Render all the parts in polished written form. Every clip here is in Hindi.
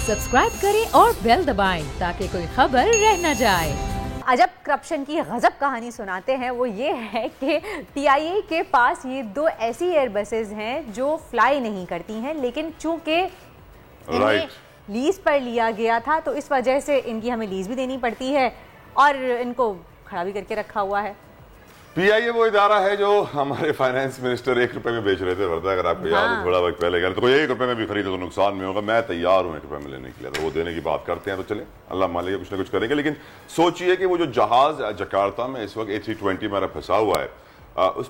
सब्सक्राइब करें और बेल दबाएं ताकि कोई खबर रह न जाए। अजब करप्शन की गजब कहानी सुनाते हैं वो ये है कि टीआईए के पास ये दो ऐसी एयरबसेस हैं जो फ्लाई नहीं करती हैं, लेकिन चूंकि इन्हें लीज पर लिया गया था तो इस वजह से इनकी हमें लीज भी देनी पड़ती है और इनको खड़ा भी करके रखा हुआ है। पीआईए वो इदारा है जो हमारे फाइनेंस मिनिस्टर 1 रुपए में बेच रहे थे, वर्दा अगर आपको याद हो थोड़ा वक्त पहले तो कोई 1 रुपए में भी खरीदे तो नुकसान में होगा। मैं तैयार हूँ 1 रुपए में लेने के लिए, तो वो देने की बात करते हैं तो चले अल्लाह मालिक कुछ ना कुछ करेंगे। लेकिन सोचिए कि वो जो जहाज जकार्ता में इस वक्त A320 हमारा फंसा हुआ है, उस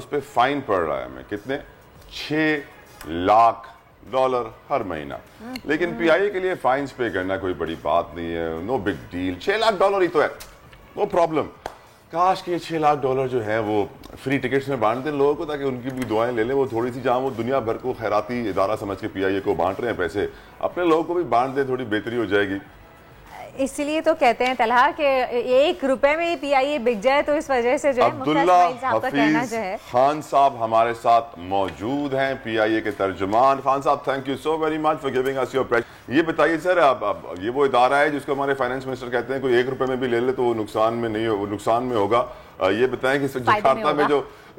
पर फाइन पड़ रहा है हमें कितने, $6 लाख हर महीना। लेकिन पीआईए के लिए फाइन्स पे करना कोई बड़ी बात नहीं है, नो बिग डील। $6 लाख ही तो है, नो प्रॉब्लम। काश के $6 लाख जो है वो फ्री टिकट्स में बांट दें लोगों को, ताकि उनकी भी दुआएं ले लें वो थोड़ी सी। जहां वो दुनिया भर को खैराती इदारा समझ के पीआईए को बांट रहे हैं पैसे, अपने लोगों को भी बांट दें, थोड़ी बेहतरी हो जाएगी। इसलिए तो कहते हैं तलहा कि 1 रुपए में पीआईए बिक जाए, तो इस वजह से जो है अब्दुल्ला हफीज खान साहब हमारे साथ मौजूद हैं, पीआईए के तर्जुमान। खान साहब, thank you so very much for giving us your press. ये बताइए सर, अब ये वो इदारा है जिसको हमारे फाइनेंस मिनिस्टर कहते हैं कोई 1 रुपए में भी ले ले तो नुकसान में नहीं हो, नुकसान में होगा। ये बताएं कि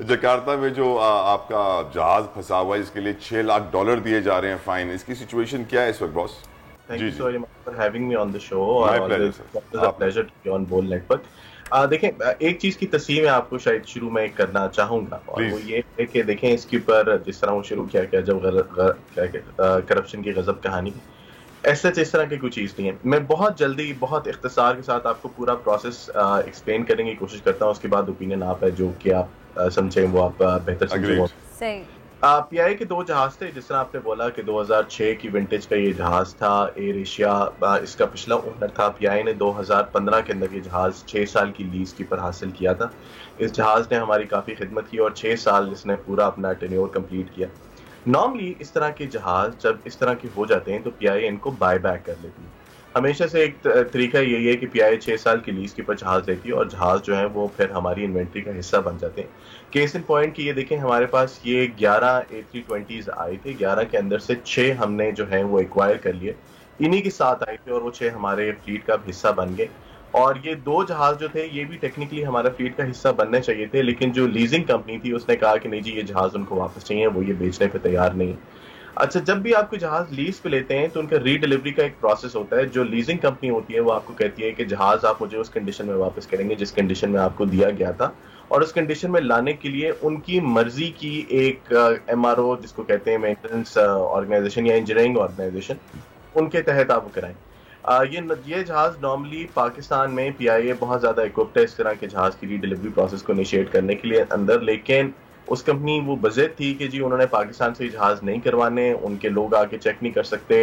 जकार्ता में जो आपका जहाज फंसा हुआ है, इसके लिए $6 लाख दिए जा रहे हैं फाइन, इसकी सिचुएशन क्या है इस वक्त boss? Thank you so much for having me on the show. My pleasure, sir. It's a pleasure to be on Bold Network. देखें, एक चीज की तस्वीर मैं आपको शायद शुरू में करना चाहूंगा, और वो ये है कि देखें इसके ऊपर जिस तरह वो शुरू किया गया जब करप्शन की गजब कहानी, ऐसा इस तरह की कोई चीज नहीं है। मैं बहुत जल्दी बहुत इख्तिसार के साथ आपको पूरा प्रोसेस एक्सप्लेन करने की कोशिश करता हूँ, उसके बाद ओपिनियन आप है जो कि आप समझें वो आप बेहतर समझें। पीआईए के 2 जहाज थे, जिस तरह आपने बोला कि 2006 की विंटेज का ये जहाज था। एयर एशिया इसका पिछला ओनर था। पीआईए ने 2015 के अंदर ये जहाज 6 साल की लीज की पर हासिल किया था। इस जहाज ने हमारी काफ़ी खिदमत की और 6 साल इसने पूरा अपना टेन्योर कंप्लीट किया। नॉर्मली इस तरह के जहाज जब इस तरह के हो जाते हैं तो पीआईए इनको बाय बैक कर लेती है। हमेशा से एक तरीका यही है कि पीआईए 6 साल की लीज के ऊपर जहाज लेती है और जहाज जो है वो फिर हमारी इन्वेंट्री का हिस्सा बन जाते हैं। केस इन पॉइंट की ये देखें, हमारे पास ये 11 A320s आए थे, 11 के अंदर से 6 हमने जो है वो एक्वायर कर लिए। इन्हीं के साथ आए थे और वो 6 हमारे फ्लीट का हिस्सा बन गए। और ये 2 जहाज जो थे ये भी टेक्निकली हमारा फ्लीट का हिस्सा बनने चाहिए थे, लेकिन जो लीजिंग कंपनी थी उसने कहा कि नहीं जी ये जहाज उनको वापस चाहिए, वो ये बेचने पर तैयार नहीं। अच्छा, जब भी आप कोई जहाज लीज पे लेते हैं तो उनका रीडिलीवरी का एक प्रोसेस होता है। जो लीजिंग कंपनी होती है वो आपको कहती है कि जहाज आप मुझे उस कंडीशन में वापस करेंगे जिस कंडीशन में आपको दिया गया था, और उस कंडीशन में लाने के लिए उनकी मर्जी की एक MRO जिसको कहते हैं मेंटेनेंस ऑर्गेनाइजेशन या इंजीनियरिंग ऑर्गेनाइजेशन, उनके तहत आप कराएं। ये जहाज नॉर्मली पाकिस्तान में पीआईए बहुत ज्यादा इक्विप्ड है इस तरह के जहाज की रीडिलीवरी प्रोसेस को इनिशिएट करने के लिए अंदर, लेकिन उस कंपनी वो बजट थी कि जी उन्होंने पाकिस्तान से जहाज नहीं करवाने, उनके लोग आके चेक नहीं कर सकते,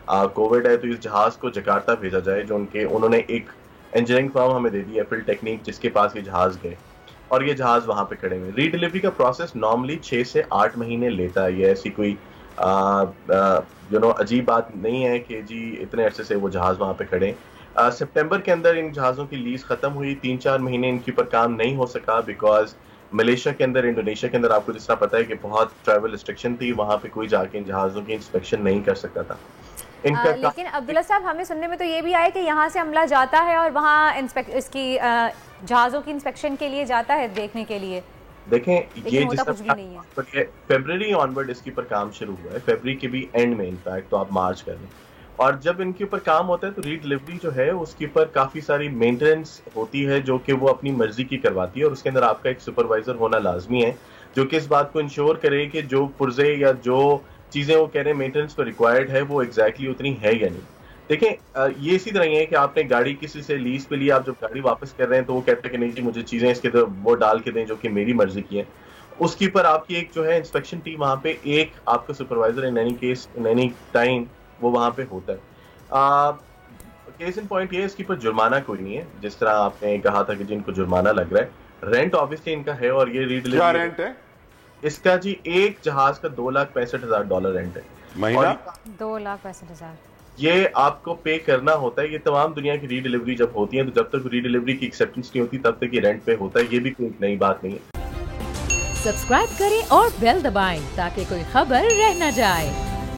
कोविड है तो इस जहाज को जकार्ता भेजा जाए। जो उन्होंने एक इंजीनियरिंग फर्म हमें दे दी एफिल टेक्निक, जिसके पास ये जहाज गए और ये जहाज वहां पे खड़े हुए। रीडिलीवरी का प्रोसेस नॉर्मली 6 से 8 महीने लेता है। ये ऐसी कोई अजीब बात नहीं है कि जी इतने अरसे से वो जहाज वहां पे खड़े। सितंबर के अंदर इन जहाजों की लीज खत्म हुई, 3-4 महीने इनके ऊपर काम नहीं हो सका बिकॉज मलेशिया के अंदर, इंडोनेशिया के अंदर आपको जिस तरह पता है कि बहुत ट्रैवल रिस्ट्रिक्शन थी, वहां पे कोई जाके इन जहाजों की इंस्पेक्शन नहीं कर सकता था। लेकिन अब्दुल्ला साहब, हमें सुनने में तो ये भी आया कि यहाँ से अमला जाता है और वहाँ इसकी जहाजों की इंस्पेक्शन के लिए जाता है देखने के लिए। देखें, ये फरवरी ऑनवर्ड इसके ऊपर काम शुरू हुआ है, फरवरी के भी एंड में इनफैक्ट, तो आप मार्च कर लें। और जब इनके ऊपर काम होता है तो रीडिलीवरी जो है उसके ऊपर काफी सारी मेंटेनेंस होती है जो कि वो अपनी मर्जी की करवाती है, और उसके अंदर आपका एक सुपरवाइजर होना लाजमी है जो कि इस बात को इंश्योर करे कि जो पुर्जे या जो चीजें वो कह रहे हैं मेंटेनेंस पर रिक्वायर्ड है वो एग्जैक्टली उतनी है या नहीं। देखें, ये इसी तरह है कि आपने गाड़ी किसी से लीज पे लिया, आप जब गाड़ी वापस कर रहे हैं तो वो कहते हैं कि नहीं जी मुझे चीजें इसके तो वो डाल के दें जो कि मेरी मर्जी की है। उसके ऊपर आपकी एक जो है इंस्पेक्शन टीम वहां पे, एक आपका supervisor in any case in any time वो वहां पे होता है। केस इन पॉइंट ये, इसके ऊपर जुर्माना कोई नहीं है, जिस तरह आपने कहा था कि जिनको जुर्माना लग रहा है। रेंट ऑब्वियसली इनका है, और ये रीडिलीवरी क्या रेंट है इसका जी? एक जहाज का $2,65,000 रेंट है महीना। 2,65,000 ये आपको पे करना होता है। ये तमाम दुनिया की रीडिलीवरी जब होती है, तो जब तक रीडिलीवरी की एक्सेप्टेंस नहीं होती तब तक ये रेंट पे होता है। ये भी कोई नई बात नहीं है। सब्सक्राइब करें और बेल दबाएं ताकि कोई खबर रह न जाए।